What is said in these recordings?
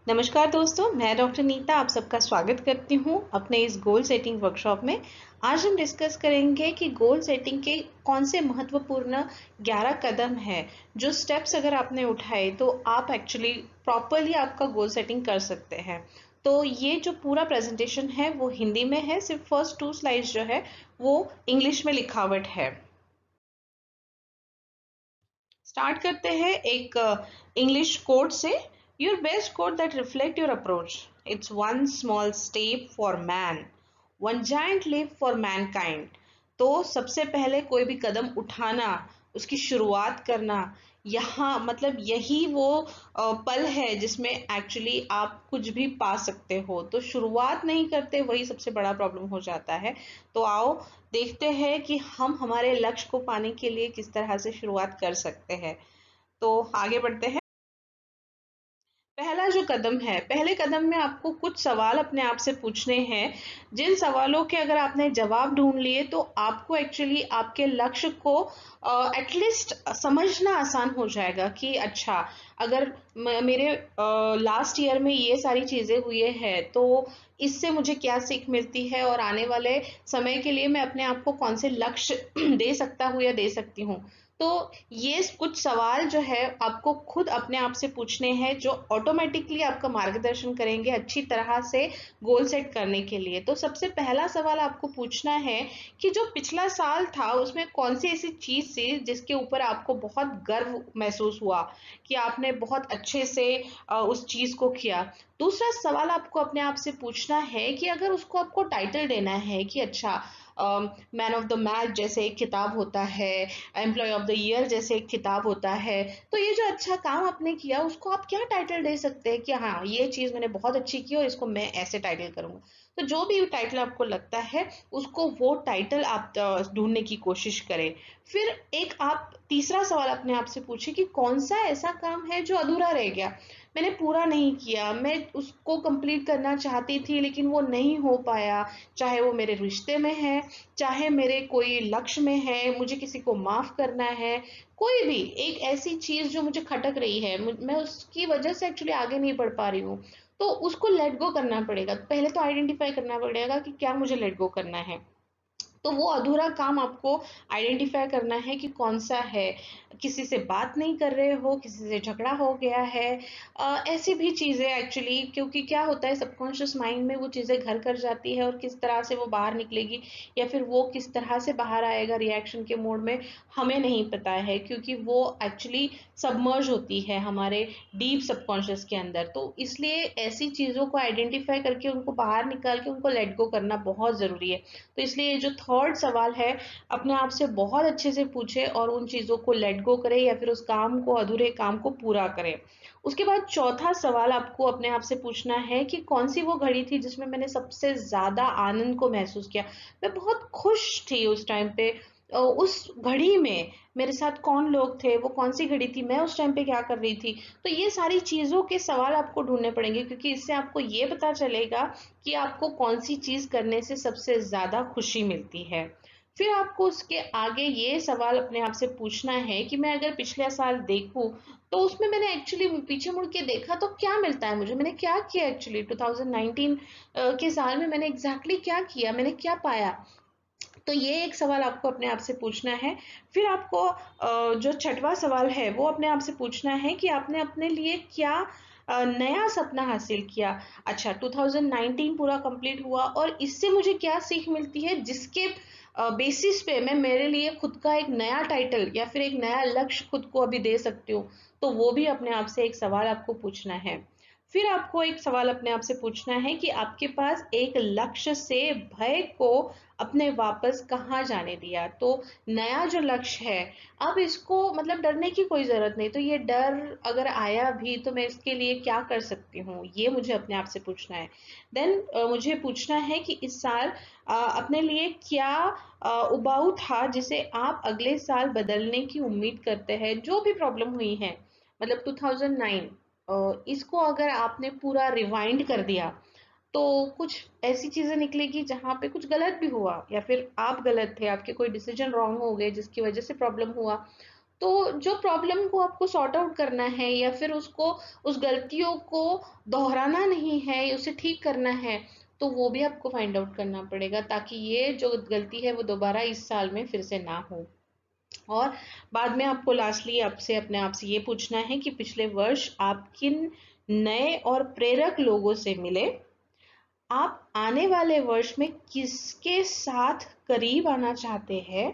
नमस्कार दोस्तों, मैं डॉक्टर नीता आप सबका स्वागत करती हूँ अपने इस गोल सेटिंग वर्कशॉप में। आज हम डिस्कस करेंगे कि गोल सेटिंग के कौन से महत्वपूर्ण 11 कदम हैं जो स्टेप्स अगर आपने उठाए तो आप एक्चुअली प्रॉपरली आपका गोल सेटिंग कर सकते हैं। तो ये जो पूरा प्रेजेंटेशन है वो हिंदी में है, सिर्फ फर्स्ट 2 स्लाइड्स जो है वो इंग्लिश में लिखावट है। स्टार्ट करते हैं एक इंग्लिश कोट से। Your best quote that reflect your approach, it's one small step for man, one giant leap for mankind. तो सबसे पहले कोई भी कदम उठाना, उसकी शुरुआत करना, यहाँ मतलब यही वो पल है जिसमें एक्चुअली आप कुछ भी पा सकते हो। तो शुरुआत नहीं करते वही सबसे बड़ा प्रॉब्लम हो जाता है। तो आओ देखते हैं कि हम हमारे लक्ष्य को पाने के लिए किस तरह से शुरुआत कर सकते हैं। तो आगे बढ़ते हैं। पहला जो कदम है, पहले कदम में आपको कुछ सवाल अपने आप से पूछने हैं, जिन सवालों के अगर आपने जवाब ढूंढ लिए तो आपको एक्चुअली आपके लक्ष्य को एटलीस्ट समझना आसान हो जाएगा कि अच्छा, अगर मेरे लास्ट ईयर में ये सारी चीजें हुई हैं तो इससे मुझे क्या सीख मिलती है और आने वाले समय के लिए मैं अपने आप को कौन से लक्ष्य दे सकता हूँ या दे सकती हूँ। तो ये कुछ सवाल जो है आपको खुद अपने आप से पूछने हैं जो ऑटोमेटिकली आपका मार्गदर्शन करेंगे अच्छी तरह से गोल सेट करने के लिए। तो सबसे पहला सवाल आपको पूछना है कि जो पिछला साल था उसमें कौन सी ऐसी चीज थी जिसके ऊपर आपको बहुत गर्व महसूस हुआ कि आपने बहुत अच्छे से उस चीज को किया। दूसरा सवाल आपको अपने आप से पूछना है कि अगर उसको आपको टाइटल देना है कि अच्छा, मैन ऑफ द मैच जैसे एक खिताब होता है, एम्प्लॉय ऑफ द ईयर जैसे एक खिताब होता है, तो ये जो अच्छा काम आपने किया उसको आप क्या टाइटल दे सकते हैं कि हाँ, ये चीज मैंने बहुत अच्छी की और इसको मैं ऐसे टाइटल करूंगा। तो जो भी टाइटल आपको लगता है उसको वो टाइटल आप ढूंढने की कोशिश करें। फिर एक आप तीसरा सवाल अपने आप से पूछिए कि कौन सा ऐसा काम है जो अधूरा रह गया, मैंने पूरा नहीं किया, मैं उसको कंप्लीट करना चाहती थी लेकिन वो नहीं हो पाया। चाहे वो मेरे रिश्ते में है, चाहे मेरे कोई लक्ष्य में है, मुझे किसी को माफ करना है, कोई भी एक ऐसी चीज जो मुझे खटक रही है, मैं उसकी वजह से एक्चुअली आगे नहीं बढ़ पा रही हूँ, तो उसको लेट गो करना पड़ेगा। पहले तो आइडेंटिफाई करना पड़ेगा कि क्या मुझे लेट गो करना है। तो वो अधूरा काम आपको आइडेंटिफाई करना है कि कौन सा है। किसी से बात नहीं कर रहे हो, किसी से झगड़ा हो गया है, ऐसी भी चीजें एक्चुअली, क्योंकि क्या होता है सबकॉन्शियस माइंड में वो चीजें घर कर जाती है और किस तरह से वो बाहर निकलेगी या फिर वो किस तरह से बाहर आएगा रिएक्शन के मोड में, हमें नहीं पता है, क्योंकि वो एक्चुअली सबमर्ज होती है हमारे डीप सबकॉन्शियस के अंदर। तो इसलिए ऐसी चीजों को आइडेंटिफाई करके उनको बाहर निकाल के उनको लेट गो करना बहुत जरूरी है। तो इसलिए ये जो थर्ड सवाल है, अपने आप से बहुत अच्छे से पूछे और उन चीजों को लेट गो करें या फिर उस काम को, अधूरे काम को पूरा करें। उसके बाद चौथा सवाल आपको अपने आप से पूछना है कि कौन सी वो घड़ी थी जिसमें मैंने सबसे ज्यादा आनंद को महसूस किया, मैं बहुत खुश थी उस टाइम पे। उस घड़ी में मेरे साथ कौन लोग थे, वो कौन सी घड़ी थी, मैं उस टाइम पे क्या कर रही थी। तो ये सारी चीजों के सवाल आपको ढूंढने पड़ेंगे, क्योंकि इससे आपको ये पता चलेगा कि आपको कौन सी चीज करने से सबसे ज्यादा खुशी मिलती है। फिर आपको उसके आगे ये सवाल अपने आप से पूछना है कि मैं अगर पिछले साल देखूं तो उसमें मैंने एक्चुअली पीछे मुड़ के देखा तो क्या मिलता है मुझे, मैंने क्या किया एक्चुअली 2019 के साल में, मैंने एग्जैक्टली क्या किया, मैंने क्या पाया। तो ये एक सवाल आपको अपने आप से पूछना है। फिर आपको जो छठवां सवाल है वो अपने आप से पूछना है कि आपने अपने लिए क्या नया सपना हासिल किया। अच्छा, 2019 पूरा कंप्लीट हुआ और इससे मुझे क्या सीख मिलती है जिसके बेसिस पे मैं मेरे लिए खुद का एक नया टाइटल या फिर एक नया लक्ष्य खुद को अभी दे सकती हूँ। तो वो भी अपने आप से एक सवाल आपको पूछना है। फिर आपको एक सवाल अपने आप से पूछना है कि आपके पास एक लक्ष्य से भय को अपने वापस कहाँ जाने दिया। तो नया जो लक्ष्य है, अब इसको मतलब डरने की कोई जरूरत नहीं। तो ये डर अगर आया भी तो मैं इसके लिए क्या कर सकती हूँ, ये मुझे अपने आप से पूछना है। देन मुझे पूछना है कि इस साल अपने लिए क्या उबाऊ था जिसे आप अगले साल बदलने की उम्मीद करते हैं। जो भी प्रॉब्लम हुई है, मतलब 2009, इसको अगर आपने पूरा रिवाइंड कर दिया तो कुछ ऐसी चीजें निकलेगी जहां पे कुछ गलत भी हुआ या फिर आप गलत थे, आपके कोई डिसीजन रॉन्ग हो गए जिसकी वजह से प्रॉब्लम हुआ। तो जो प्रॉब्लम को आपको सॉर्ट आउट करना है या फिर उसको, उस गलतियों को दोहराना नहीं है, उसे ठीक करना है, तो वो भी आपको फाइंड आउट करना पड़ेगा, ताकि ये जो गलती है वो दोबारा इस साल में फिर से ना हो। और बाद में आपको लास्टली आपसे अपने आप से ये पूछना है कि पिछले वर्ष आप किन नए और प्रेरक लोगों से मिले, आप आने वाले वर्ष में किसके साथ करीब आना चाहते हैं।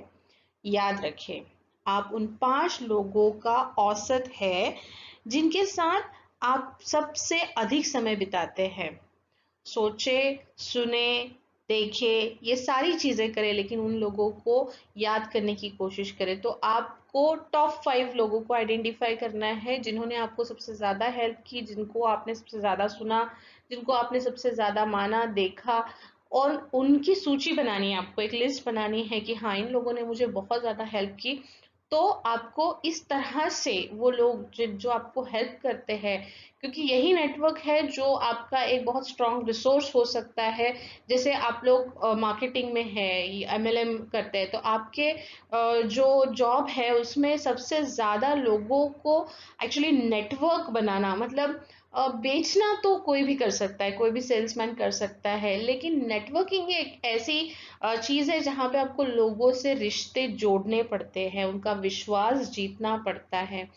याद रखें, आप उन 5 लोगों का औसत है जिनके साथ आप सबसे अधिक समय बिताते हैं। सोचे, सुने, देखे, ये सारी चीजें करें, लेकिन उन लोगों को याद करने की कोशिश करें। तो आपको टॉप 5 लोगों को आइडेंटिफाई करना है जिन्होंने आपको सबसे ज्यादा हेल्प की, जिनको आपने सबसे ज्यादा सुना, जिनको आपने सबसे ज्यादा माना, देखा, और उनकी सूची बनानी है। आपको एक लिस्ट बनानी है कि हाँ, इन लोगों ने मुझे बहुत ज्यादा हेल्प की। तो आपको इस तरह से वो लोग जो आपको हेल्प करते हैं, क्योंकि यही नेटवर्क है जो आपका एक बहुत स्ट्रॉन्ग रिसोर्स हो सकता है। जैसे आप लोग मार्केटिंग में है, एमएलएम करते हैं, तो आपके जो जॉब है उसमें सबसे ज्यादा लोगों को एक्चुअली नेटवर्क बनाना, मतलब बेचना तो कोई भी कर सकता है, कोई भी सेल्समैन कर सकता है, लेकिन नेटवर्किंग एक ऐसी चीज है जहाँ पे आपको लोगों से रिश्ते जोड़ने पड़ते हैं, उनका विश्वास जीतना पड़ता है।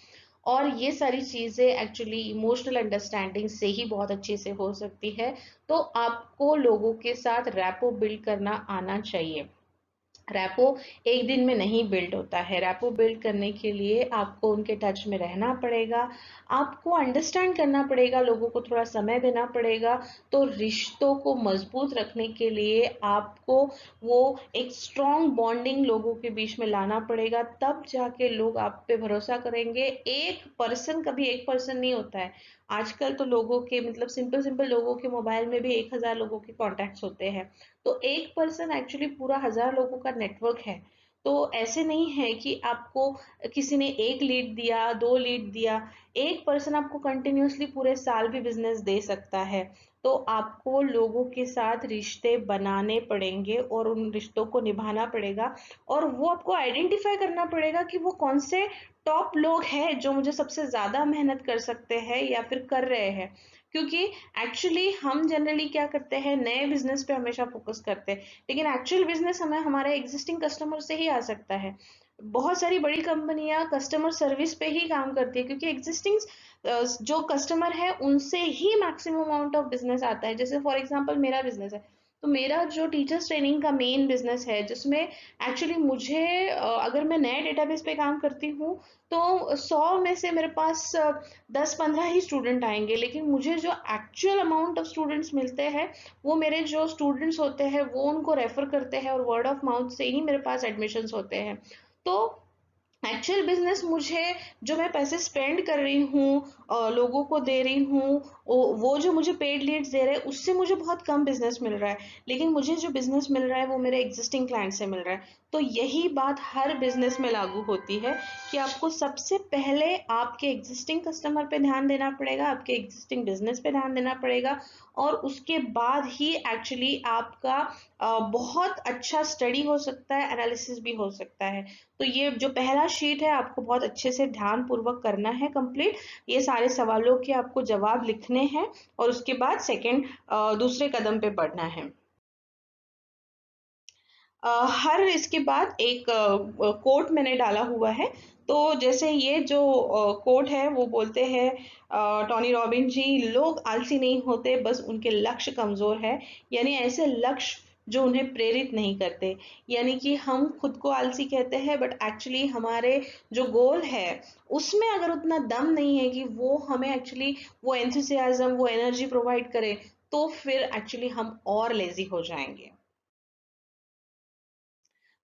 और ये सारी चीजें एक्चुअली इमोशनल अंडरस्टैंडिंग से ही बहुत अच्छे से हो सकती है। तो आपको लोगों के साथ रैपो बिल्ड करना आना चाहिए। रैपो एक दिन में नहीं बिल्ड होता है। रैपो बिल्ड करने के लिए आपको उनके टच में रहना पड़ेगा, आपको अंडरस्टैंड करना पड़ेगा, लोगों को थोड़ा समय देना पड़ेगा। तो रिश्तों को मजबूत रखने के लिए आपको वो एक स्ट्रॉन्ग बॉन्डिंग लोगों के बीच में लाना पड़ेगा, तब जाके लोग आप पे भरोसा करेंगे। एक पर्सन कभी एक पर्सन नहीं होता है। आजकल तो लोगों के, मतलब सिंपल सिंपल लोगों के मोबाइल में भी 1,000 लोगों के कॉन्टेक्ट्स होते हैं। तो एक पर्सन एक्चुअली पूरा 1,000 लोगों का नेटवर्क है। तो ऐसे नहीं है कि आपको किसी ने एक लीड दिया, 2 लीड दिया, एक पर्सन आपको कंटिन्यूअसली पूरे साल भी बिजनेस दे सकता है। तो आपको लोगों के साथ रिश्ते बनाने पड़ेंगे और उन रिश्तों को निभाना पड़ेगा, और वो आपको आइडेंटिफाई करना पड़ेगा कि वो कौन से टॉप लोग हैं जो मुझे सबसे ज्यादा मेहनत कर सकते हैं या फिर कर रहे हैं। क्योंकि एक्चुअली हम जनरली क्या करते हैं, नए बिजनेस पे हमेशा फोकस करते हैं, लेकिन एक्चुअल बिजनेस हमें हमारे एग्जिस्टिंग कस्टमर से ही आ सकता है। बहुत सारी बड़ी कंपनियां कस्टमर सर्विस पे ही काम करती है, क्योंकि एग्जिस्टिंग जो कस्टमर है उनसे ही मैक्सिमम अमाउंट ऑफ बिजनेस आता है। जैसे फॉर एग्जांपल मेरा बिजनेस है, तो मेरा जो टीचर्स ट्रेनिंग का मेन बिजनेस है, जिसमें एक्चुअली मुझे अगर मैं नए डेटाबेस पे काम करती हूँ तो 100 में से मेरे पास 10-15 ही स्टूडेंट आएंगे, लेकिन मुझे जो एक्चुअल अमाउंट ऑफ स्टूडेंट्स मिलते हैं वो मेरे जो स्टूडेंट्स होते हैं वो उनको रेफर करते हैं, और वर्ड ऑफ माउथ से ही मेरे पास एडमिशन्स होते हैं। तो एक्चुअल बिजनेस मुझे, जो मैं पैसे स्पेंड कर रही हूँ, लोगों को दे रही हूँ, वो जो मुझे पेड लीड्स दे रहे हैं उससे मुझे बहुत कम बिजनेस मिल रहा है, लेकिन मुझे जो बिजनेस मिल रहा है वो मेरे एग्जिस्टिंग क्लाइंट से मिल रहा है। तो यही बात हर बिजनेस में लागू होती है कि आपको सबसे पहले आपके एग्जिस्टिंग कस्टमर पे ध्यान देना पड़ेगा, आपके एग्जिस्टिंग बिजनेस पे ध्यान देना पड़ेगा, और उसके बाद ही एक्चुअली आपका बहुत अच्छा स्टडी हो सकता है, एनालिसिस भी हो सकता है। तो ये जो पहला शीट है आपको बहुत अच्छे से ध्यान पूर्वक करना है कंप्लीट। ये सारे सवालों के आपको जवाब लिखने हैं, और उसके बाद सेकंड दूसरे कदम पे बढ़ना है। हर इसके बाद एक कोट मैंने डाला हुआ है। तो जैसे ये जो कोट है वो बोलते हैं, टोनी रॉबिन जी, लोग आलसी नहीं होते, बस उनके लक्ष्य कमजोर है। यानी ऐसे लक्ष्य जो उन्हें प्रेरित नहीं करते। यानी कि हम खुद को आलसी कहते हैं, बट एक्चुअली हमारे जो गोल है उसमें अगर उतना दम नहीं है कि वो हमें एक्चुअली वो एंथुसियाज्म, वो एनर्जी प्रोवाइड करे, तो फिर एक्चुअली हम और लेजी हो जाएंगे।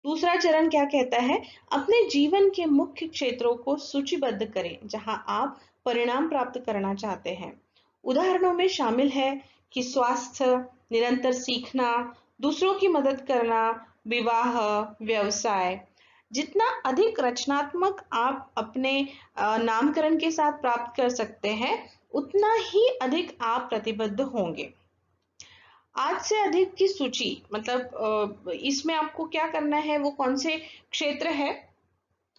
दूसरा चरण क्या कहता है, अपने जीवन के मुख्य क्षेत्रों को सूचीबद्ध करें जहां आप परिणाम प्राप्त करना चाहते हैं। उदाहरणों में शामिल है कि स्वास्थ्य, निरंतर सीखना, दूसरों की मदद करना, विवाह, व्यवसाय। जितना अधिक रचनात्मक आप अपने नामकरण के साथ प्राप्त कर सकते हैं, उतना ही अधिक आप प्रतिबद्ध होंगे। आज से अधिक की सूची, मतलब इसमें आपको क्या करना है, वो कौन से क्षेत्र है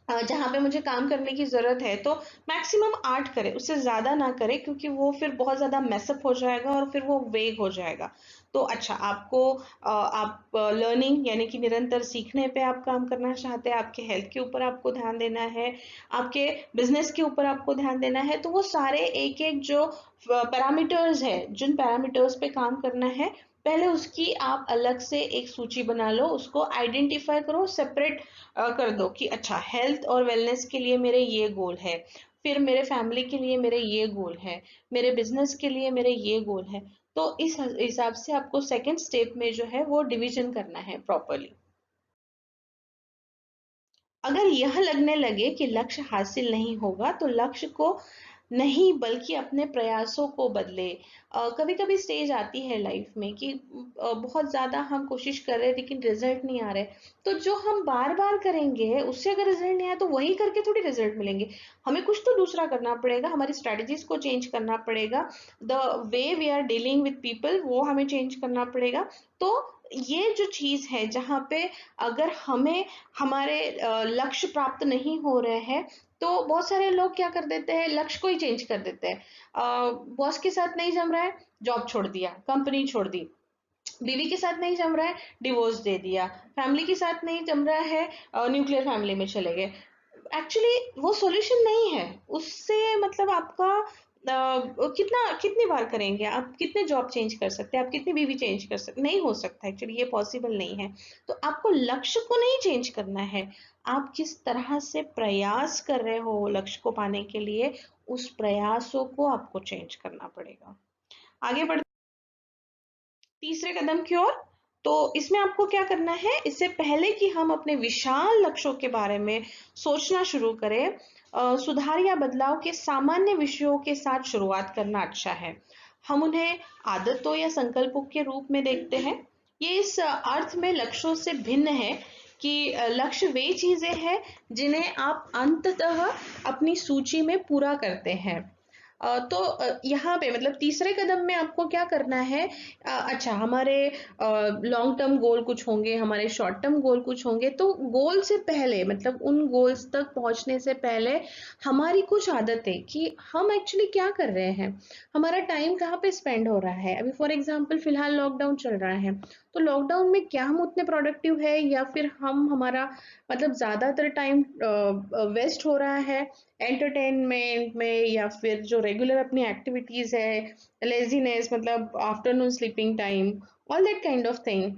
जहाँ पे मुझे काम करने की ज़रूरत है तो मैक्सिमम 8 करें, उससे ज़्यादा ना करें, क्योंकि वो फिर बहुत ज़्यादा मेसअप हो जाएगा और फिर वो वेग हो जाएगा। तो अच्छा, आपको आप लर्निंग यानी कि निरंतर सीखने पे आप काम करना चाहते हैं, आपके हेल्थ के ऊपर आपको ध्यान देना है, आपके बिजनेस के ऊपर आपको ध्यान देना है, तो वो सारे एक एक जो पैरामीटर्स है, जिन पैरामीटर्स पे काम करना है, पहले उसकी आप अलग से एक सूची बना लो, उसको आइडेंटिफाई करो, सेपरेट कर दो कि अच्छा, हेल्थ और वेलनेस के लिए मेरे ये गोल है, फिर मेरे फैमिली के लिए मेरे ये गोल है, मेरे बिजनेस के लिए मेरे ये गोल है। तो इस हिसाब से आपको सेकंड स्टेप में जो है वो डिवीजन करना है प्रॉपरली। अगर यह लगने लगे कि लक्ष्य हासिल नहीं होगा तो लक्ष्य को नहीं बल्कि अपने प्रयासों को बदले। कभी कभी स्टेज आती है लाइफ में कि बहुत ज्यादा हम कोशिश कर रहे हैं लेकिन रिजल्ट नहीं आ रहे, तो जो हम बार बार करेंगे उससे अगर रिजल्ट नहीं आया तो वही करके थोड़ी रिजल्ट मिलेंगे। हमें कुछ तो दूसरा करना पड़ेगा, हमारी स्ट्रेटजीज को चेंज करना पड़ेगा, the way we are dealing with people वो हमें चेंज करना पड़ेगा। तो ये जो चीज है जहाँ पे अगर हमें हमारे लक्ष्य प्राप्त नहीं हो रहे हैं, तो बहुत सारे लोग क्या कर देते हैं, लक्ष्य को ही चेंज कर देते हैं। बॉस के साथ नहीं जम रहा है, जॉब छोड़ दिया, कंपनी छोड़ दी। बीवी के साथ नहीं जम रहा है, डिवोर्स दे दिया। फैमिली के साथ नहीं जम रहा है, न्यूक्लियर फैमिली में चले गए। एक्चुअली वो सॉल्यूशन नहीं है। उससे मतलब आपका कितना कितनी बार करेंगे आप, कितने जॉब चेंज कर सकते हैं आप, कितनी बीवी चेंज कर सकते, नहीं हो सकता, एक्चुअली ये पॉसिबल नहीं है। तो आपको लक्ष्य को नहीं चेंज करना है, आप किस तरह से प्रयास कर रहे हो लक्ष्य को पाने के लिए, उस प्रयासों को आपको चेंज करना पड़ेगा। आगे बढ़ तीसरे कदम की ओर। तो इसमें आपको क्या करना है, इससे पहले कि हम अपने विशाल लक्ष्यों के बारे में सोचना शुरू करें, सुधार या बदलाव के सामान्य विषयों के साथ शुरुआत करना अच्छा है। हम उन्हें आदतों या संकल्पों के रूप में देखते हैं। ये इस अर्थ में लक्ष्यों से भिन्न है कि लक्ष्य वे चीजें हैं जिन्हें आप अंततः अपनी सूची में पूरा करते हैं। तो यहाँ पे मतलब तीसरे कदम में आपको क्या करना है, अच्छा, हमारे लॉन्ग टर्म गोल कुछ होंगे, हमारे शॉर्ट टर्म गोल कुछ होंगे, तो गोल से पहले मतलब उन गोल्स तक पहुंचने से पहले हमारी कुछ आदतें कि हम एक्चुअली क्या कर रहे हैं, हमारा टाइम कहाँ पे स्पेंड हो रहा है। अभी फॉर एग्जांपल फिलहाल लॉकडाउन चल रहा है, तो लॉकडाउन में क्या हम उतने प्रोडक्टिव है, या फिर हम हमारा मतलब ज्यादातर टाइम वेस्ट हो रहा है एंटरटेनमेंट में, या फिर जो रेगुलर अपनी एक्टिविटीज है, लेजीनेस मतलब afternoon sleeping time, all that kind of thing.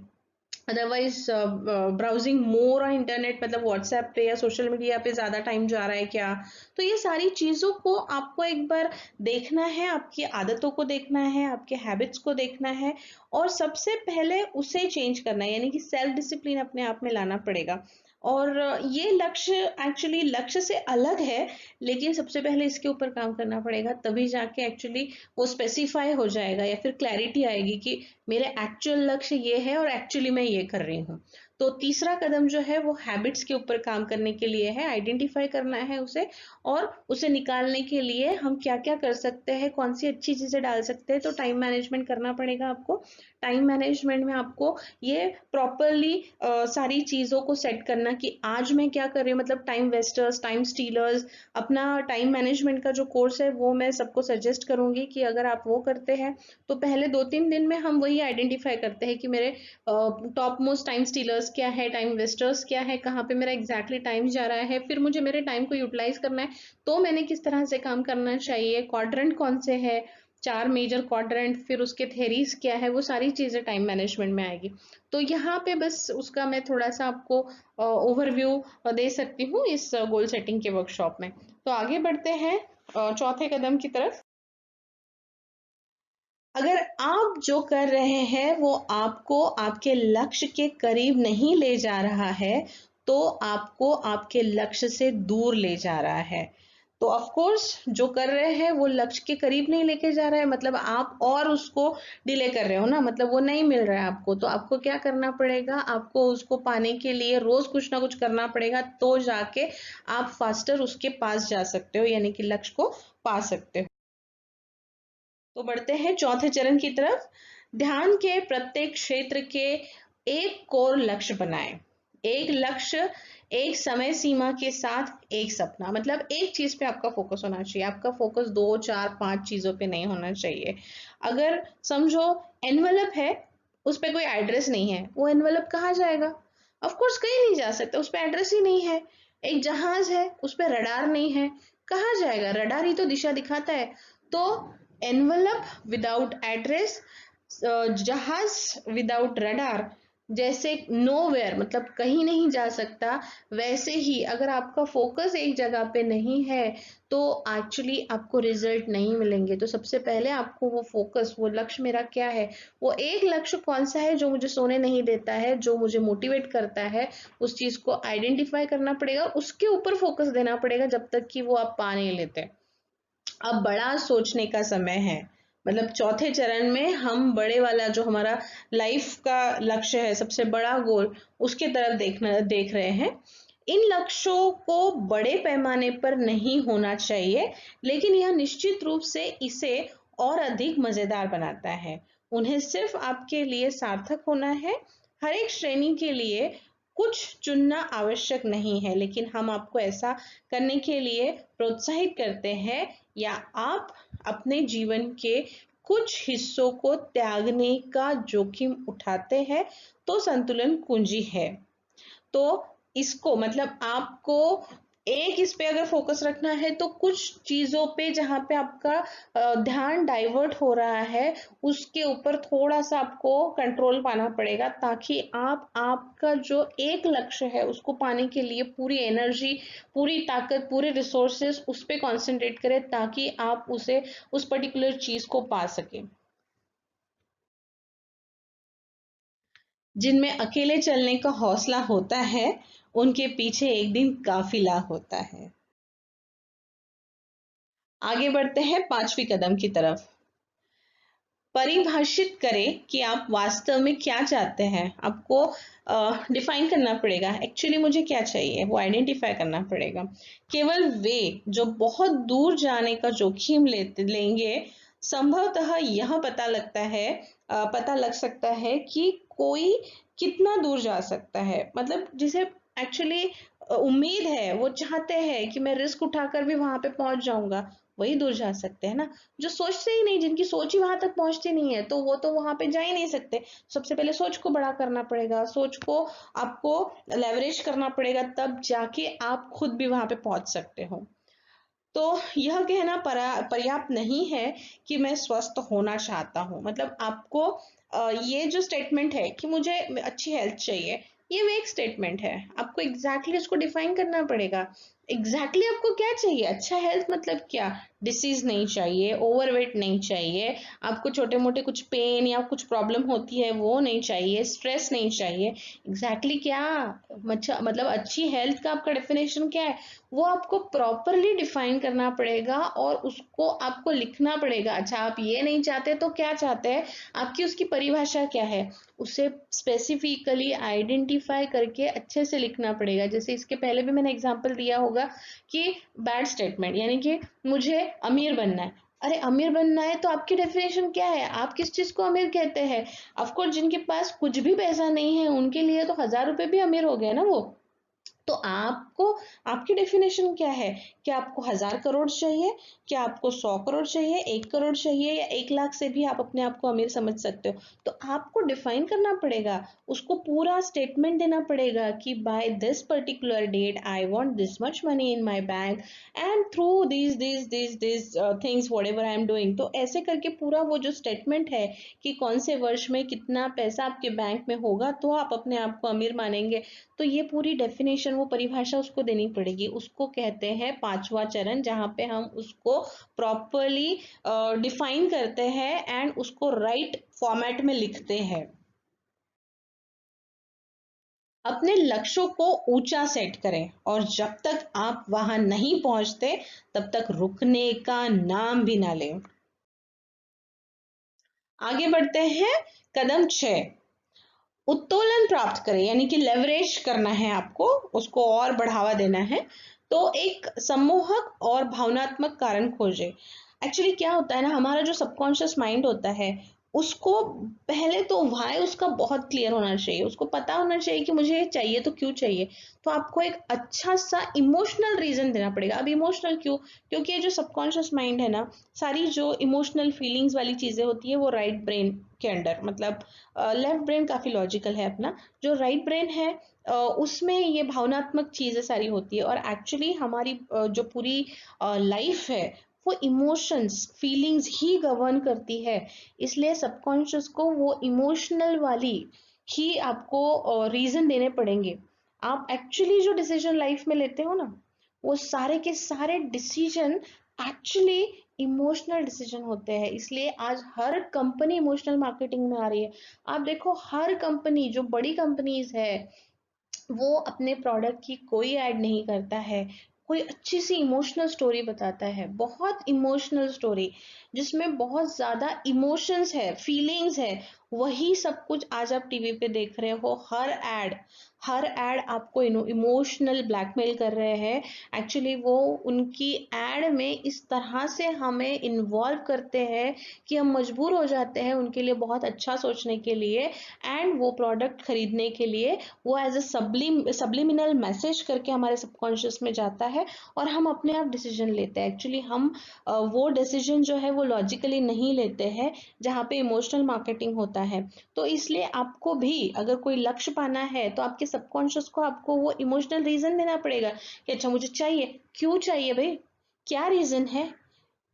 Otherwise browsing more on internet मतलब व्हाट्सएप पे या सोशल मीडिया पे ज्यादा टाइम जा रहा है क्या। तो ये सारी चीजों को आपको एक बार देखना है, आपकी आदतों को देखना है, आपके हैबिट्स को देखना है, और सबसे पहले उसे चेंज करना है, यानी कि सेल्फ डिसिप्लिन अपने आप में लाना पड़ेगा। और ये लक्ष्य एक्चुअली लक्ष्य से अलग है, लेकिन सबसे पहले इसके ऊपर काम करना पड़ेगा, तभी जाके एक्चुअली वो स्पेसिफाई हो जाएगा या फिर क्लैरिटी आएगी कि मेरे एक्चुअल लक्ष्य ये है और एक्चुअली मैं ये कर रही हूँ। तो तीसरा कदम जो है वो हैबिट्स के ऊपर काम करने के लिए है, आइडेंटिफाई करना है उसे, और उसे निकालने के लिए हम क्या क्या कर सकते हैं, कौन सी अच्छी चीजें डाल सकते हैं। तो टाइम मैनेजमेंट करना पड़ेगा आपको। टाइम मैनेजमेंट में आपको ये प्रॉपरली सारी चीजों को सेट करना कि आज मैं क्या कर रही हूँ, मतलब टाइम वेस्टर्स, टाइम स्टीलर्स। अपना टाइम मैनेजमेंट का जो कोर्स है वो मैं सबको सजेस्ट करूंगी कि अगर आप वो करते हैं तो पहले 2-3 दिन में हम वही आइडेंटिफाई करते हैं कि मेरे टॉप मोस्ट टाइम स्टीलर्स क्या है, टाइम वेस्टर्स क्या है, कहाँ पे मेरा एग्जैक्टली टाइम जा रहा है, फिर मुझे मेरे टाइम को यूटिलाइज करना है तो मैंने किस तरह से काम करना चाहिए, क्वाड्रेंट कौन से है, 4 मेजर क्वाड्रेंट, फिर उसके थेरीज क्या है, वो सारी चीजें टाइम मैनेजमेंट में आएगी। तो यहाँ पे बस उसका मैं थोड़ा सा आपको ओवरव्यू दे सकती हूँ इस गोल सेटिंग के वर्कशॉप में। तो आगे बढ़ते हैं चौथे कदम की तरफ। अगर आप जो कर रहे हैं वो आपको आपके लक्ष्य के करीब नहीं ले जा रहा है, तो आपको आपके लक्ष्य से दूर ले जा रहा है। तो ऑफ कोर्स जो कर रहे हैं वो लक्ष्य के करीब नहीं लेके जा रहा है, मतलब आप और उसको डिले कर रहे हो ना, मतलब वो नहीं मिल रहा है आपको। तो आपको क्या करना पड़ेगा, आपको उसको पाने के लिए रोज कुछ ना कुछ करना पड़ेगा, तो जाके आप फास्टर उसके पास जा सकते हो, यानी कि लक्ष्य को पा सकते हो। तो बढ़ते हैं चौथे चरण की तरफ। ध्यान के प्रत्येक क्षेत्र के एक कोर लक्ष्य बनाएं। एक लक्ष्य, एक समय सीमा के साथ एक सपना, मतलब एक चीज पे आपका फोकस होना चाहिए। आपका फोकस 2 4 5 चीजों पे नहीं होना चाहिए। अगर समझो एनवलप है, उस पे कोई एड्रेस नहीं है, वो एनवलप कहाँ जाएगा? ऑफ कोर्स कहीं नहीं जा सकता, उस पे एड्रेस ही नहीं है। एक जहाज है, उस पे रडार नहीं है, कहाँ जाएगा? रडार ही तो दिशा दिखाता है। तो एनवलप विदाउट एड्रेस, जहाज विदाउट रडार, जैसे नोवेयर मतलब कहीं नहीं जा सकता, वैसे ही अगर आपका फोकस एक जगह पे नहीं है तो एक्चुअली आपको रिजल्ट नहीं मिलेंगे। तो सबसे पहले आपको वो फोकस, वो लक्ष्य मेरा क्या है, वो एक लक्ष्य कौन सा है जो मुझे सोने नहीं देता है, जो मुझे मोटिवेट करता है, उस चीज को आइडेंटिफाई करना पड़ेगा, उसके ऊपर फोकस देना पड़ेगा जब तक कि वो आप पा नहीं लेते। अब बड़ा सोचने का समय है, मतलब चौथे चरण में हम बड़े वाला जो हमारा लाइफ का लक्ष्य है, सबसे बड़ा गोल, उसके तरफ देख रहे हैं। इन लक्ष्यों को बड़े पैमाने पर नहीं होना चाहिए, लेकिन यह निश्चित रूप से इसे और अधिक मजेदार बनाता है। उन्हें सिर्फ आपके लिए सार्थक होना है। हर एक श्रेणी के लिए कुछ चुनना आवश्यक नहीं है, लेकिन हम आपको ऐसा करने के लिए प्रोत्साहित करते हैं, या आप अपने जीवन के कुछ हिस्सों को त्यागने का जोखिम उठाते हैं, तो संतुलन कुंजी है। तो इसको मतलब आपको एक इस पे अगर फोकस रखना है तो कुछ चीजों पे जहां पे आपका ध्यान डाइवर्ट हो रहा है उसके ऊपर थोड़ा सा आपको कंट्रोल पाना पड़ेगा, ताकि आप आपका जो एक लक्ष्य है उसको पाने के लिए पूरी एनर्जी, पूरी ताकत, पूरे रिसोर्सेस उस पे कंसंट्रेट करें, ताकि आप उसे, उस पर्टिकुलर चीज को पा सके। जिनमें अकेले चलने का हौसला होता है, उनके पीछे एक दिन काफिला होता है। आगे बढ़ते हैं 5वीं कदम की तरफ। परिभाषित करें कि आप वास्तव में क्या चाहते हैं। आपको डिफाइन करना पड़ेगा, एक्चुअली मुझे क्या चाहिए, वो आइडेंटिफाई करना पड़ेगा। केवल वे जो बहुत दूर जाने का जोखिम लेंगे, संभवतः यह पता लग सकता है कि कोई कितना दूर जा सकता है, मतलब जिसे एक्चुअली उम्मीद है, वो चाहते हैं कि मैं रिस्क उठाकर भी वहां पे पहुंच जाऊंगा, वही दूर जा सकते हैं ना। जो सोचते ही नहीं, जिनकी सोच ही वहां तक पहुंचती नहीं है, तो वो तो वहां पे जा ही नहीं सकते। सबसे पहले सोच को बड़ा करना पड़ेगा, सोच को आपको लेवरेज करना पड़ेगा, तब जाके आप खुद भी वहां पे पहुंच सकते हो। तो यह कहना पर्याप्त नहीं है कि मैं स्वस्थ होना चाहता हूँ, मतलब आपको ये जो स्टेटमेंट है कि मुझे अच्छी हेल्थ चाहिए, ये वेग स्टेटमेंट है। आपको एग्जैक्टली उसको डिफाइन करना पड़ेगा। एग्जैक्टली आपको क्या चाहिए? अच्छा हेल्थ मतलब क्या? डिसीज नहीं चाहिए, ओवरवेट नहीं चाहिए, आपको छोटे मोटे कुछ पेन या कुछ प्रॉब्लम होती है वो नहीं चाहिए, स्ट्रेस नहीं चाहिए। एग्जैक्टली क्या मतलब अच्छी हेल्थ का आपका डेफिनेशन क्या है, वो आपको प्रॉपरली डिफाइन करना पड़ेगा और उसको आपको लिखना पड़ेगा। अच्छा आप ये नहीं चाहते तो क्या चाहते हैं, आपकी उसकी परिभाषा क्या है, उसे स्पेसिफिकली आइडेंटिफाई करके अच्छे से लिखना पड़ेगा। जैसे इसके पहले भी मैंने एग्जांपल दिया होगा कि बैड स्टेटमेंट, यानी कि मुझे अमीर बनना है। अरे अमीर बनना है तो आपकी डेफिनेशन क्या है, आप किस चीज को अमीर कहते हैं? ऑफकोर्स जिनके पास कुछ भी पैसा नहीं है उनके लिए तो 1000 रुपए भी अमीर हो गए ना वो। तो आपको, आपकी डेफिनेशन क्या है? क्या आपको 1000 करोड़ चाहिए, क्या आपको 100 करोड़ चाहिए, 1 करोड़ चाहिए, या 1 लाख से भी आप अपने आप को अमीर समझ सकते हो? तो आपको डिफाइन करना पड़ेगा, उसको पूरा स्टेटमेंट देना पड़ेगा कि by this particular date I want this much money in my bank and through this things whatever I am doing. तो ऐसे करके पूरा वो जो स्टेटमेंट है कि कौन से वर्ष में कितना पैसा आपके बैंक में होगा तो आप अपने आप को अमीर मानेंगे, तो ये पूरी डेफिनेशन, वो परिभाषा उसको देनी पड़ेगी। उसको कहते हैं 5वां चरण, जहां पे हम उसको प्रॉपरली डिफाइन करते हैं एंड उसको राइट फॉर्मेट में लिखते हैं। अपने लक्ष्यों को ऊंचा सेट करें और जब तक आप वहां नहीं पहुंचते तब तक रुकने का नाम भी ना लें। आगे बढ़ते हैं। कदम 6, उत्तोलन प्राप्त करें, यानी कि लेवरेज करना है आपको, उसको और बढ़ावा देना है। तो एक सम्मोहक और भावनात्मक कारण खोजें। एक्चुअली क्या होता है ना, हमारा जो सबकॉन्शियस माइंड होता है उसको पहले तो व्हाय उसका बहुत क्लियर होना चाहिए, उसको पता होना चाहिए कि मुझे ये चाहिए तो क्यों चाहिए। तो आपको एक अच्छा सा इमोशनल रीजन देना पड़ेगा। अब इमोशनल क्यों? क्योंकि ये जो सबकॉन्शियस माइंड है ना, सारी जो इमोशनल फीलिंग्स वाली चीजें होती है वो राइट ब्रेन के अंडर, मतलब लेफ्ट ब्रेन काफी लॉजिकल है अपना, जो राइट ब्रेन है उसमें ये भावनात्मक चीजें सारी होती है। और एक्चुअली हमारी जो पूरी लाइफ है वो इमोशंस फीलिंग्स ही गवर्न करती है। इसलिए सबकॉन्शियस को वो इमोशनल वाली ही आपको रीजन देने पड़ेंगे। आप एक्चुअली जो डिसीजन लाइफ में लेते हो ना, वो सारे के सारे डिसीजन एक्चुअली इमोशनल डिसीजन होते हैं। इसलिए आज हर कंपनी इमोशनल मार्केटिंग में आ रही है। आप देखो हर कंपनी, जो बड़ी कंपनीज है, वो अपने प्रोडक्ट की कोई ऐड नहीं करता है, कोई अच्छी सी इमोशनल स्टोरी बताता है, बहुत इमोशनल स्टोरी जिसमें बहुत ज्यादा इमोशंस है, फीलिंग्स है, वही सब कुछ आज आप टीवी पे देख रहे हो। हर एड आपको इमोशनल ब्लैकमेल कर रहे हैं। एक्चुअली वो उनकी एड में इस तरह से हमें इन्वॉल्व करते हैं कि हम मजबूर हो जाते हैं उनके लिए बहुत अच्छा सोचने के लिए एंड वो प्रोडक्ट खरीदने के लिए। वो एज अ सब्लिमिनल मैसेज करके हमारे सबकॉन्शियस में जाता है और हम अपने आप डिसीजन लेते हैं। एक्चुअली हम वो डिसीजन जो है वो लॉजिकली नहीं लेते हैं, जहाँ पे इमोशनल मार्केटिंग होता है। तो इसलिए आपको भी अगर कोई लक्ष्य पाना है तो आपके सबकॉन्शियस को आपको वो इमोशनल रीजन देना पड़ेगा कि अच्छा मुझे चाहिए, क्यों चाहिए भाई, क्या रीजन है।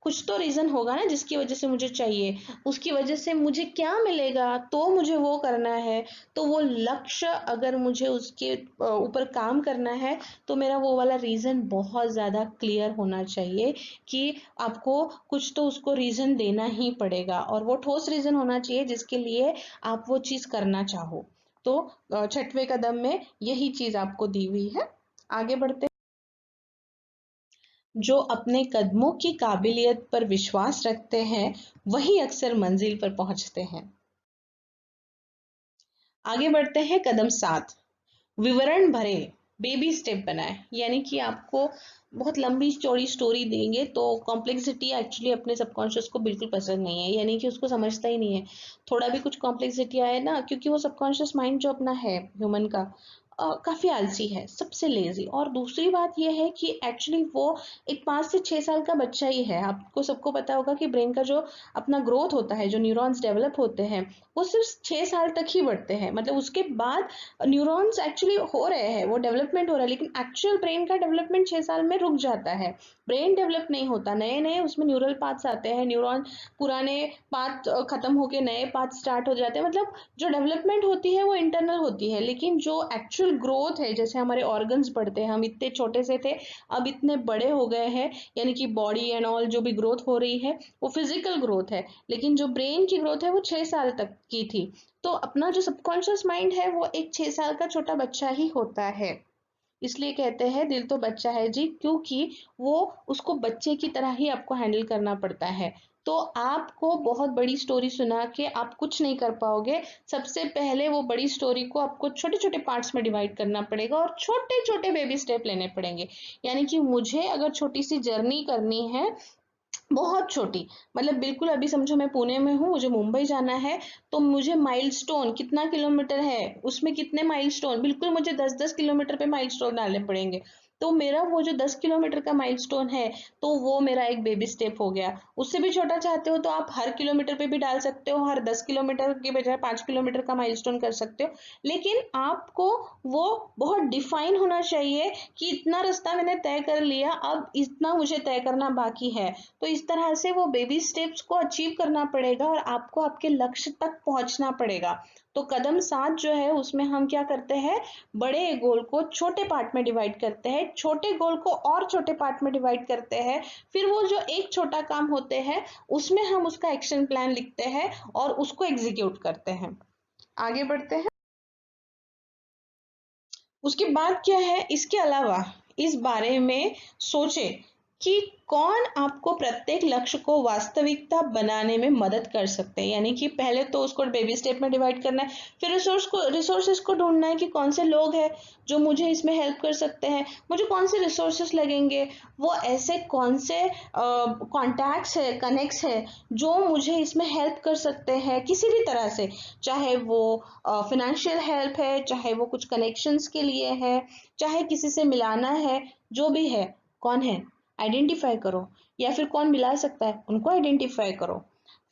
कुछ तो रीजन होगा ना जिसकी वजह से मुझे चाहिए, उसकी वजह से मुझे क्या मिलेगा तो मुझे वो करना है। तो वो लक्ष्य अगर मुझे उसके ऊपर काम करना है तो मेरा वो वाला रीजन बहुत ज्यादा क्लियर होना चाहिए कि आपको कुछ तो उसको रीजन देना ही पड़ेगा, और वो ठोस रीजन होना चाहिए जिसके लिए आप वो चीज करना चाहो। तो छठवें कदम में यही चीज आपको दी हुई है। आगे बढ़ते, जो अपने कदमों की काबिलियत पर विश्वास रखते हैं वही अक्सर मंजिल पर पहुंचते हैं। आगे बढ़ते हैं कदम 7, विवरण भरे, बेबी स्टेप बनाए। यानी कि आपको बहुत लंबी चौड़ी स्टोरी देंगे तो कॉम्प्लेक्सिटी एक्चुअली अपने सबकॉन्शियस को बिल्कुल पसंद नहीं है, यानी कि उसको समझता ही नहीं है। थोड़ा भी कुछ कॉम्प्लेक्सिटी आए ना, क्योंकि वो सबकॉन्शियस माइंड जो अपना है ह्यूमन का काफी आलसी है, सबसे लेजी। और दूसरी बात यह है कि एक्चुअली वो एक 5 से 6 साल का बच्चा ही है। आपको सबको पता होगा कि ब्रेन का जो अपना ग्रोथ होता है, जो न्यूरॉन्स डेवलप होते हैं, वो सिर्फ 6 साल तक ही बढ़ते हैं। मतलब उसके बाद न्यूरॉन्स एक्चुअली हो रहे हैं, वो डेवलपमेंट हो रहा है, लेकिन एक्चुअल ब्रेन का डेवलपमेंट 6 साल में रुक जाता है। ब्रेन डेवलप नहीं होता, नए नए उसमें न्यूरल पाथ्स आते हैं, न्यूरॉन पुराने पाथ खत्म होके नए पाथ स्टार्ट हो जाते हैं। मतलब जो डेवलपमेंट होती है वो इंटरनल होती है, लेकिन जो एक्चुअल ग्रोथ है, जैसे हमारे ऑर्गन्स बढ़ते हैं, हम इतने छोटे से थे अब इतने बड़े हो गए हैं, यानी कि बॉडी एंड ऑल जो भी ग्रोथ हो रही है वो फिजिकल ग्रोथ है, लेकिन जो ब्रेन की ग्रोथ है वो 6 साल तक की थी। तो अपना जो सबकॉन्शियस माइंड है वो एक 6 साल का छोटा बच्चा ही होता है। इसलिए कहते हैं दिल तो बच्चा है जी, क्योंकि वो उसको बच्चे की तरह ही आपको हैंडल करना पड़ता है। तो आपको बहुत बड़ी स्टोरी सुना के आप कुछ नहीं कर पाओगे। सबसे पहले वो बड़ी स्टोरी को आपको छोटे छोटे पार्ट्स में डिवाइड करना पड़ेगा और छोटे छोटे बेबी स्टेप लेने पड़ेंगे। यानी कि मुझे अगर छोटी सी जर्नी करनी है, बहुत छोटी, मतलब बिल्कुल अभी समझो मैं पुणे में हूँ, मुझे मुंबई जाना है, तो मुझे माइलस्टोन कितना किलोमीटर है, उसमें कितने माइलस्टोन, बिल्कुल मुझे 10-10 किलोमीटर पे माइलस्टोन डालने पड़ेंगे। तो मेरा वो जो 10 किलोमीटर का माइलस्टोन है, तो वो मेरा एक बेबी स्टेप हो गया। उससे भी छोटा चाहते हो तो आप हर किलोमीटर पे भी डाल सकते हो, हर 10 किलोमीटर के बजाय 5 किलोमीटर का माइलस्टोन कर सकते हो। लेकिन आपको वो बहुत डिफाइन होना चाहिए कि इतना रास्ता मैंने तय कर लिया, अब इतना मुझे तय करना बाकी है। तो इस तरह से वो बेबी स्टेप्स को अचीव करना पड़ेगा और आपको आपके लक्ष्य तक पहुंचना पड़ेगा। तो कदम 7 जो है उसमें हम क्या करते हैं, बड़े गोल को छोटे पार्ट में डिवाइड करते हैं, छोटे गोल को और छोटे पार्ट में डिवाइड करते हैं, फिर वो जो एक छोटा काम होते हैं उसमें हम उसका एक्शन प्लान लिखते हैं और उसको एग्जीक्यूट करते हैं। आगे बढ़ते हैं। उसके बाद क्या है, इसके अलावा इस बारे में सोचे कि कौन आपको प्रत्येक लक्ष्य को वास्तविकता बनाने में मदद कर सकते हैं। यानी कि पहले तो उसको बेबी स्टेप में डिवाइड करना है, फिर रिसोर्सेस को ढूंढना है कि कौन से लोग हैं जो मुझे इसमें हेल्प कर सकते हैं, मुझे कौन से रिसोर्सेस लगेंगे, वो ऐसे कौन से कॉन्टैक्ट्स है, कनेक्ट्स है जो मुझे इसमें हेल्प कर सकते हैं किसी भी तरह से, चाहे वो फिनेंशियल हेल्प है, चाहे वो कुछ कनेक्शंस के लिए है, चाहे किसी से मिलाना है, जो भी है, कौन है आइडेंटिफाई करो, या फिर कौन मिला सकता है उनको आइडेंटिफाई करो।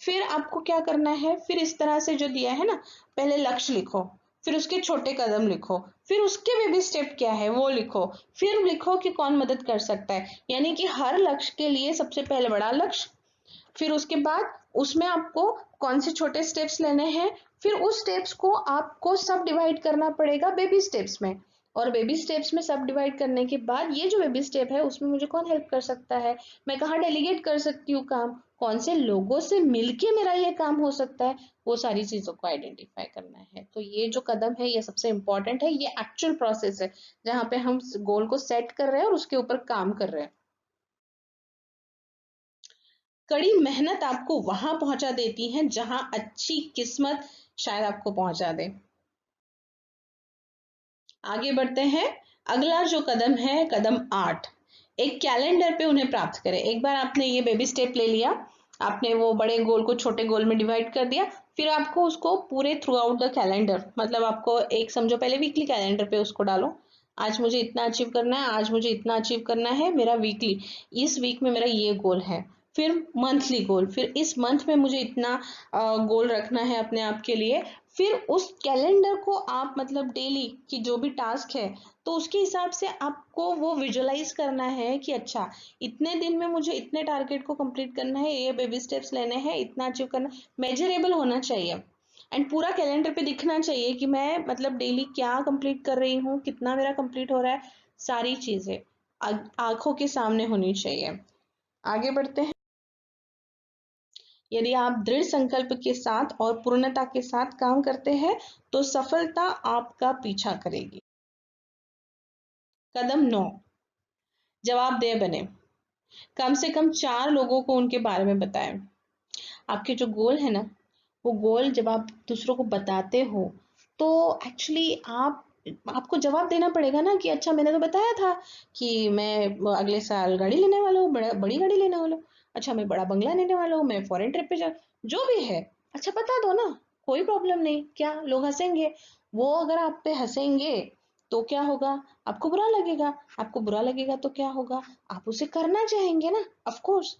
फिर आपको क्या करना है, फिर इस तरह से जो दिया है ना, पहले लक्ष्य लिखो, फिर उसके छोटे कदम लिखो, फिर उसके बेबी स्टेप क्या है वो लिखो, फिर लिखो कि कौन मदद कर सकता है। यानी कि हर लक्ष्य के लिए सबसे पहले बड़ा लक्ष्य, फिर उसके बाद उसमें आपको कौन से छोटे स्टेप्स लेने हैं, फिर उस स्टेप्स को आपको सब डिवाइड करना पड़ेगा बेबी स्टेप्स में, और बेबी स्टेप्स में सब डिवाइड करने के बाद ये जो बेबी स्टेप है उसमें मुझे कौन हेल्प कर सकता है, मैं कहाँ डेलीगेट कर सकती हूँ काम, कौन से लोगों से मिलके मेरा ये काम हो सकता है, वो सारी चीजों को आइडेंटिफाई करना है। तो ये जो कदम है ये सबसे इंपॉर्टेंट है, ये एक्चुअल प्रोसेस है जहाँ पे हम गोल को सेट कर रहे हैं और उसके ऊपर काम कर रहे हैं। कड़ी मेहनत आपको वहां पहुंचा देती है जहां अच्छी किस्मत शायद आपको पहुंचा दे। आगे बढ़ते हैं। अगला जो कदम है, कदम 8, एक कैलेंडर पे उन्हें प्राप्त करें। एक बार आपने ये बेबी स्टेप ले लिया, आपने वो बड़े गोल को छोटे गोल में डिवाइड कर दिया, फिर आपको उसको पूरे थ्रू आउट द कैलेंडर, मतलब आपको एक समझो पहले वीकली कैलेंडर पे उसको डालो, आज मुझे इतना अचीव करना है, आज मुझे इतना अचीव करना है, मेरा वीकली, इस वीक में मेरा ये गोल है। फिर मंथली गोल, फिर इस मंथ में मुझे इतना गोल रखना है अपने आप के लिए। फिर उस कैलेंडर को आप मतलब डेली की जो भी टास्क है तो उसके हिसाब से आपको वो विजुअलाइज करना है कि अच्छा इतने दिन में मुझे इतने टारगेट को कंप्लीट करना है, ये बेबी स्टेप्स लेने हैं, इतना अचीव करना, मेजरेबल होना चाहिए, एंड पूरा कैलेंडर पे दिखना चाहिए कि मैं मतलब डेली क्या कंप्लीट कर रही हूँ, कितना मेरा कंप्लीट हो रहा है, सारी चीजें आंखों के सामने होनी चाहिए। आगे बढ़ते हैं। यदि आप दृढ़ संकल्प के साथ और पूर्णता के साथ काम करते हैं तो सफलता आपका पीछा करेगी। कदम 9, जवाबदेह बने। कम से कम 4 लोगों को उनके बारे में बताएं। आपके जो गोल है ना, वो गोल जब आप दूसरों को बताते हो तो एक्चुअली आपको जवाब देना पड़ेगा ना कि अच्छा मैंने तो बताया था कि मैं अगले साल गाड़ी लेने वाला हूँ, बड़ी गाड़ी लेने वाला हूँ, अच्छा मैं बड़ा बंगला लेने वाला हूँ, मैं फॉरेन ट्रिप पे जा, जो भी है, अच्छा बता दो ना, कोई प्रॉब्लम नहीं, क्या लोग हंसेंगे, वो अगर आप पे हंसेंगे तो क्या होगा, आपको बुरा लगेगा, आपको बुरा लगेगा तो क्या होगा, आप उसे करना चाहेंगे ना, ऑफ कोर्स।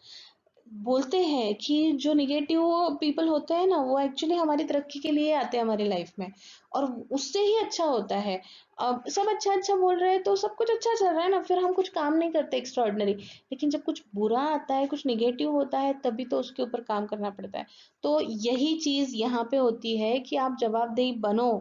बोलते हैं कि जो निगेटिव पीपल होते हैं ना वो एक्चुअली हमारी तरक्की के लिए आते हैं हमारी लाइफ में, और उससे ही अच्छा होता है। अब सब अच्छा अच्छा बोल रहे हैं तो सब कुछ अच्छा चल रहा है ना, फिर हम कुछ काम नहीं करते एक्स्ट्राऑर्डिनरी, लेकिन जब कुछ बुरा आता है, कुछ निगेटिव होता है, तभी तो उसके ऊपर काम करना पड़ता है। तो यही चीज यहाँ पे होती है कि आप जवाबदेही बनो,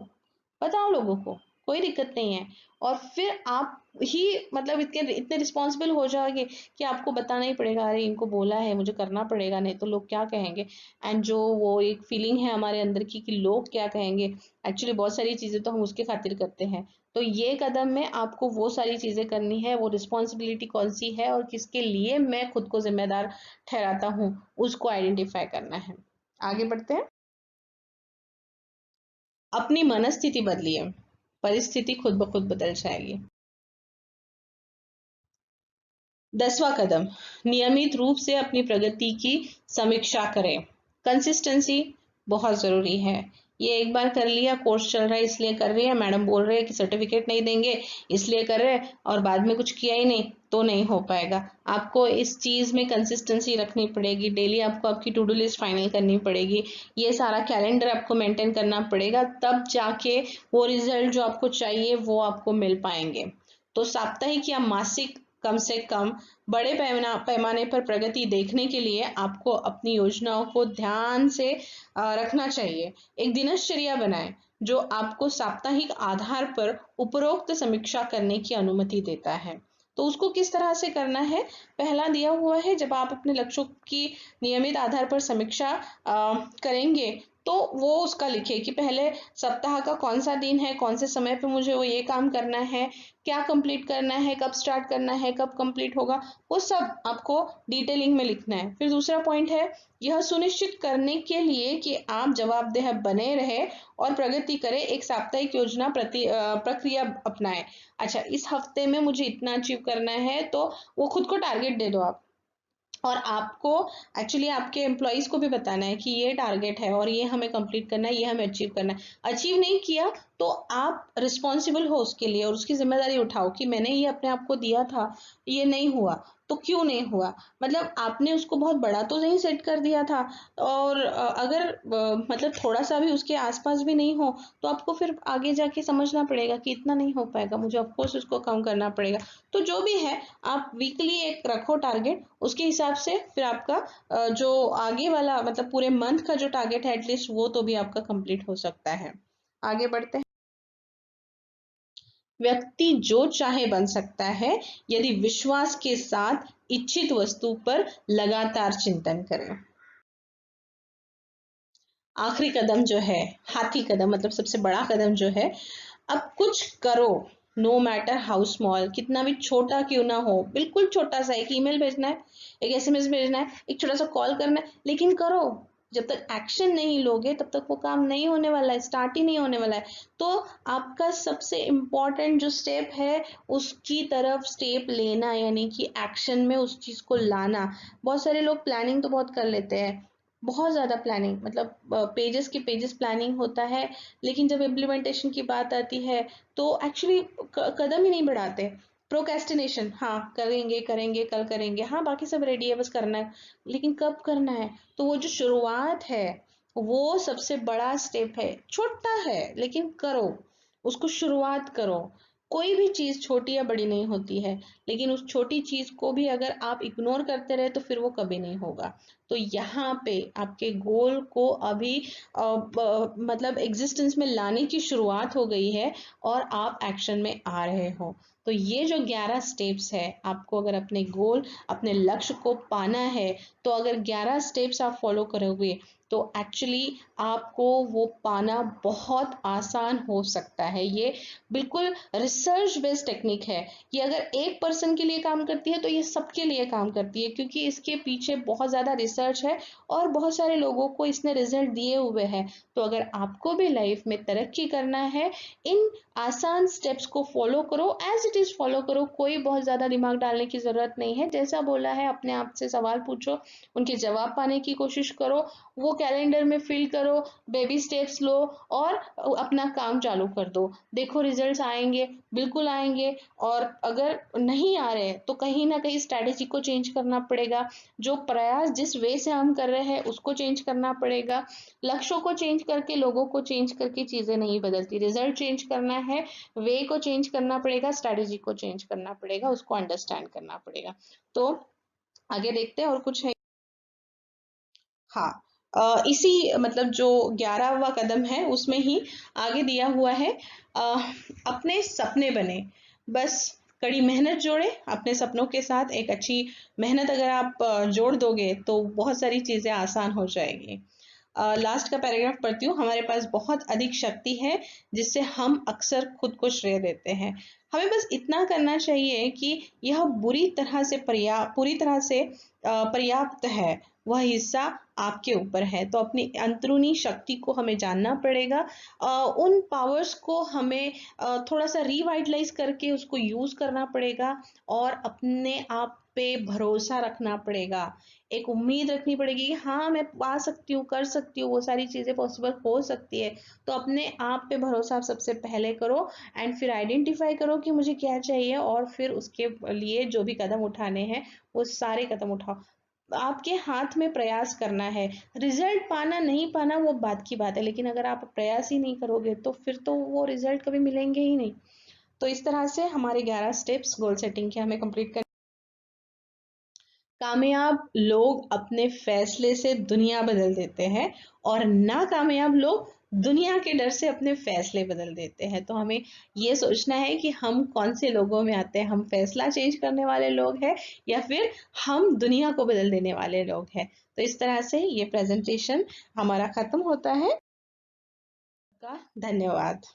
बताओ लोगों को, कोई दिक्कत नहीं है, और फिर आप ही मतलब इतने इतने रिस्पॉन्सिबल हो जाओगे कि आपको बताना ही पड़ेगा, अरे इनको बोला है मुझे करना पड़ेगा, नहीं तो लोग क्या कहेंगे। एंड जो वो एक फीलिंग है हमारे अंदर की कि लोग क्या कहेंगे, एक्चुअली बहुत सारी चीजें तो हम उसके खातिर करते हैं। तो ये कदम में आपको वो सारी चीजें करनी है, वो रिस्पॉन्सिबिलिटी कौन सी है और किसके लिए मैं खुद को जिम्मेदार ठहराता हूँ, उसको आइडेंटिफाई करना है। आगे बढ़ते हैं। अपनी मनस्थिति बदलिए, परिस्थिति खुद ब खुद बदल जाएगी। 10वां कदम, नियमित रूप से अपनी प्रगति की समीक्षा करें। कंसिस्टेंसी बहुत जरूरी है। ये एक बार कर लिया, कोर्स चल रहा है इसलिए कर रही है, मैडम बोल रहे हैं कि सर्टिफिकेट नहीं देंगे इसलिए कर रहे हैं, और बाद में कुछ किया ही नहीं तो नहीं हो पाएगा। आपको इस चीज में कंसिस्टेंसी रखनी पड़ेगी, डेली आपको आपकी टू डू लिस्ट फाइनल करनी पड़ेगी, ये सारा कैलेंडर आपको मेंटेन करना पड़ेगा, तब जाके वो रिजल्ट जो आपको चाहिए वो आपको मिल पाएंगे। तो साप्ताहिक या मासिक कम से कम बड़े पैमाने पर प्रगति देखने के लिए आपको अपनी योजनाओं को ध्यान से रखना चाहिए। एक दिनचर्या बनाएं जो आपको साप्ताहिक आधार पर उपरोक्त समीक्षा करने की अनुमति देता है। तो उसको किस तरह से करना है, पहला दिया हुआ है, जब आप अपने लक्ष्यों की नियमित आधार पर समीक्षा करेंगे तो वो उसका लिखे कि पहले सप्ताह का कौन सा दिन है, कौन से समय पे मुझे वो ये काम करना है, क्या कंप्लीट करना है, कब स्टार्ट करना है, कब कंप्लीट होगा, वो सब आपको डिटेलिंग में लिखना है। फिर दूसरा पॉइंट है, यह सुनिश्चित करने के लिए कि आप जवाबदेह बने रहे और प्रगति करें, एक साप्ताहिक योजना प्रक्रिया अपनाएं। अच्छा, इस हफ्ते में मुझे इतना अचीव करना है, तो वो खुद को टारगेट दे दो आप। और आपको एक्चुअली आपके एम्प्लॉयज को भी बताना है कि ये टारगेट है और ये हमें कंप्लीट करना है, ये हमें अचीव करना है। अचीव नहीं किया तो आप रिस्पॉन्सिबल हो उसके लिए और उसकी जिम्मेदारी उठाओ कि मैंने ये अपने आप को दिया था, ये नहीं हुआ तो क्यों नहीं हुआ। मतलब आपने उसको बहुत बड़ा तो नहीं सेट कर दिया था, और अगर मतलब थोड़ा सा भी उसके आसपास भी नहीं हो तो आपको फिर आगे जाके समझना पड़ेगा कि इतना नहीं हो पाएगा, मुझे ऑफकोर्स उसको कम करना पड़ेगा। तो जो भी है, आप वीकली एक रखो टारगेट, उसके हिसाब से फिर आपका जो आगे वाला मतलब पूरे मंथ का जो टारगेट है एटलीस्ट वो तो भी आपका कंप्लीट हो सकता है। आगे बढ़ते हैं। व्यक्ति जो चाहे बन सकता है यदि विश्वास के साथ इच्छित वस्तु पर लगातार चिंतन करे। आखिरी कदम जो है, हाथी कदम, मतलब सबसे बड़ा कदम जो है, अब कुछ करो। नो मैटर हाउ स्मॉल, कितना भी छोटा क्यों ना हो, बिल्कुल छोटा सा, एक ईमेल भेजना है, एक एसएमएस भेजना है, एक छोटा सा कॉल करना है, लेकिन करो। जब तक एक्शन नहीं लोगे तब तक वो काम नहीं होने वाला है, स्टार्ट ही नहीं होने वाला है। तो आपका सबसे इम्पोर्टेंट जो स्टेप है उसकी तरफ स्टेप लेना, यानी कि एक्शन में उस चीज को लाना। बहुत सारे लोग प्लानिंग तो बहुत कर लेते हैं, बहुत ज़्यादा प्लानिंग, मतलब पेजेस के पेजेस प्लानिंग होता है, लेकिन जब इम्प्लीमेंटेशन की बात आती है तो एक्चुअली कदम ही नहीं बढ़ाते। प्रोक्रेस्टिनेशन, हाँ करेंगे करेंगे कल करेंगे, हाँ बाकी सब रेडी है बस करना है, लेकिन कब करना है। तो वो जो शुरुआत है वो सबसे बड़ा स्टेप है, छोटा है लेकिन करो, उसको शुरुआत करो। कोई भी चीज छोटी या बड़ी नहीं होती है, लेकिन उस छोटी चीज को भी अगर आप इग्नोर करते रहे तो फिर वो कभी नहीं होगा। तो यहाँ पे आपके गोल को अभी मतलब एग्जिस्टेंस में लाने की शुरुआत हो गई है और आप एक्शन में आ रहे हो। तो ये जो 11 स्टेप्स है, आपको अगर अपने गोल, अपने लक्ष्य को पाना है, तो अगर 11 स्टेप्स आप फॉलो करोगे तो एक्चुअली आपको वो पाना बहुत आसान हो सकता है। ये बिल्कुल रिसर्च बेस्ड टेक्निक है। ये अगर एक पर्सन के लिए काम करती है तो ये सबके लिए काम करती है, क्योंकि इसके पीछे बहुत ज़्यादा रिसर्च है और बहुत सारे लोगों को इसने रिजल्ट दिए हुए हैं। तो अगर आपको भी लाइफ में तरक्की करना है, इन आसान स्टेप्स को फॉलो करो, एज इट इज फॉलो करो, कोई बहुत ज़्यादा दिमाग डालने की ज़रूरत नहीं है। जैसा बोला है अपने आप से सवाल पूछो, उनके जवाब पाने की कोशिश करो, वो कैलेंडर में फिल करो, बेबी स्टेप्स लो और अपना काम चालू कर दो। देखो रिजल्ट्स आएंगे, बिल्कुल आएंगे। और अगर नहीं आ रहे तो कहीं ना कहीं स्ट्रैटेजी को चेंज करना पड़ेगा, जो प्रयास जिस वे से हम कर रहे हैं उसको चेंज करना पड़ेगा। लक्ष्यों को चेंज करके, लोगों को चेंज करके चीजें नहीं बदलती, रिजल्ट चेंज करना है, वे को चेंज करना पड़ेगा, स्ट्रैटेजी को चेंज करना पड़ेगा, उसको अंडरस्टैंड करना पड़ेगा। तो आगे देखते हैं और कुछ है। हाँ, इसी मतलब जो 11वां कदम है उसमें ही आगे दिया हुआ है, अ, अपने सपने बने, बस कड़ी मेहनत जोड़े अपने सपनों के साथ। एक अच्छी मेहनत अगर आप जोड़ दोगे तो बहुत सारी चीजें आसान हो जाएगी। लास्ट का पैराग्राफ पढ़ती हूँ। हमारे पास बहुत अधिक शक्ति है जिससे हम अक्सर खुद को श्रेय देते हैं। हमें बस इतना करना चाहिए कि यह पूरी तरह से पर्याप्त है, वह हिस्सा आपके ऊपर है। तो अपनी अंदरूनी शक्ति को हमें जानना पड़ेगा, उन पावर्स को हमें थोड़ा सा रिवाइटलाइज करके उसको यूज करना पड़ेगा और अपने आप पे भरोसा रखना पड़ेगा। एक उम्मीद रखनी पड़ेगी कि हाँ मैं पा सकती हूँ, कर सकती हूँ, वो सारी चीजें पॉसिबल हो सकती है। तो अपने आप पे भरोसा सबसे पहले करो, एंड फिर आइडेंटिफाई करो कि मुझे क्या चाहिए और फिर उसके लिए जो भी कदम उठाने हैं वो सारे कदम उठाओ। आपके हाथ में प्रयास करना है, रिजल्ट पाना नहीं पाना वो बात की बात है, लेकिन अगर आप प्रयास ही नहीं करोगे तो फिर तो वो रिजल्ट कभी मिलेंगे ही नहीं। तो इस तरह से हमारे 11 स्टेप्स गोल सेटिंग के हमें कंप्लीट कर। कामयाब लोग अपने फैसले से दुनिया बदल देते हैं और नाकामयाब लोग दुनिया के डर से अपने फैसले बदल देते हैं। तो हमें ये सोचना है कि हम कौन से लोगों में आते हैं, हम फैसला चेंज करने वाले लोग हैं या फिर हम दुनिया को बदल देने वाले लोग हैं। तो इस तरह से ये प्रेजेंटेशन हमारा खत्म होता है। का धन्यवाद।